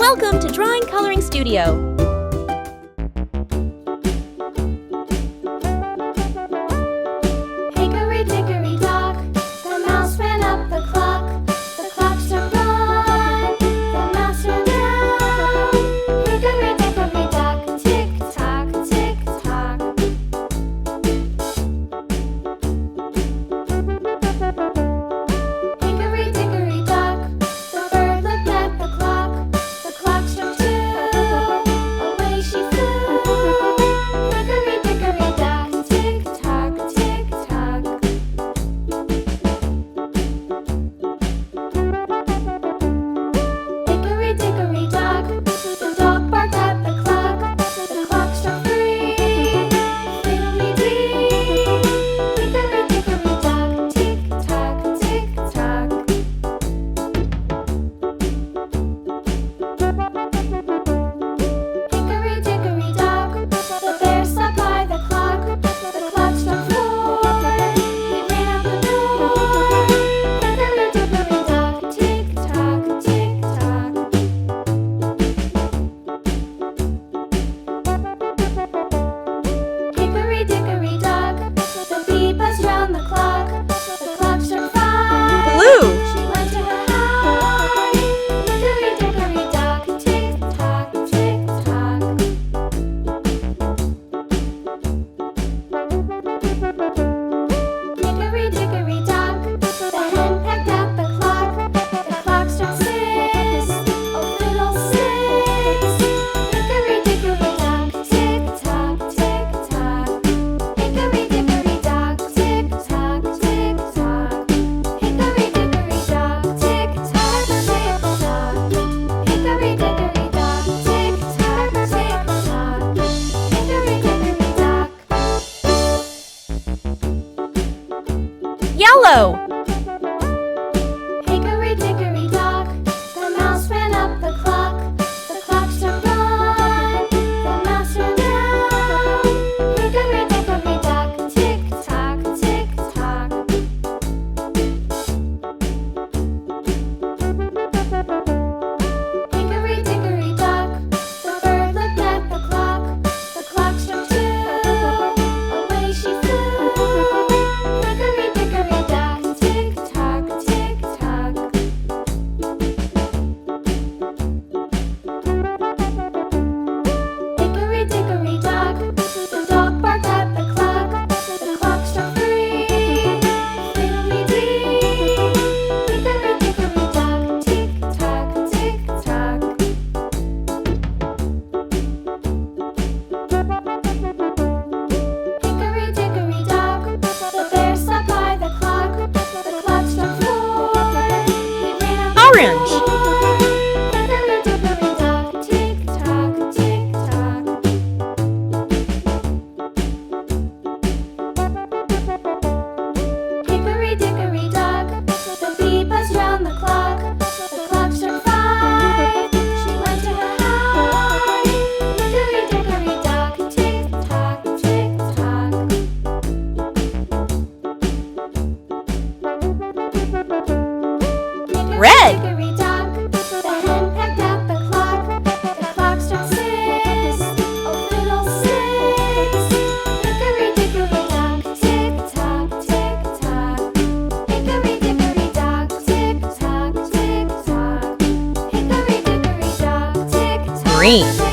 Welcome to Drawing Coloring Studio. Hickory-dickory-dock, the mouse ran up the clock. The clock struck one, the mouse ran down. Hickory-dickory-dock, tick-tock, tick-tock. Hickory-dickory-dock, the bird looked at the clock. The clock struck two, away she flew. Hickory-dickory-dock, tick-tock, tick-tock. Hickory-dickory-dock, the dog barked at the clock. The clock struck three, fiddly-dee. Hickory-dickory-dock, tick-tock, tick-tock. Hickory-dickory-dock, the bear sat by the clock. The clock struck four, he ran out the door. Hickory-dickory-dock, tick-tock, tick-tock. Hickory-dickory-dock, the bee buzzed round the clock. The clock struck five, Blue. she went to her hive. Hickory-dickory-dock, tick-tock, tick-tock. Hickory-dickory-dock, the hen pecked at the clock. The clock struck six, oh fiddle-sticks. Hickory-dickory-dock, tick-tock, tick-tock. Hickory-dickory-dock, tick-tock, tick-tock. Hickory-dickory-dock, tick-tock, tick-tock. Hickory-dickory-dock, tick-tock, tick-tock. Hickory-dickory-dock. Yellow. Hickory-dickory-dock, the mouse ran up the clock. The clock struck one, the mouse ran down. Hickory-dickory-dock, tick-tock, tick-tock. Hickory-dickory-dock, the bird looked at the clock. The clock struck two, away she flew. Hickory-dickory-dock, tick-tock, tick-tock. Hickory-dickory-dock, the dog barked at the clock. The clock struck three, fiddly-dee. Hickory-dickory-dock, tick-tock, tick-tock. Hickory-dickory-dock, the bear sat by the clock. The clock struck four, he ran out the Orange. door. Hickory-dickory-dock, tick-tock, tick-tock. Hickory-dickory-dock, the bee buzzed round the clock. The clock struck five, she went to her hive. Hickory-dickory-dock, tick-tock, tick-tock. Red. Hickory-dickory-dock, the hen pecked at the clock. The clock struck six, oh fiddle-sticks. Hickory-dickory-dock, tick-tock, tick-tock. Hickory-dickory-dock, tick-tock, tick-tock. Hickory-dickory-dock, tick-tock, Green. tick-tock.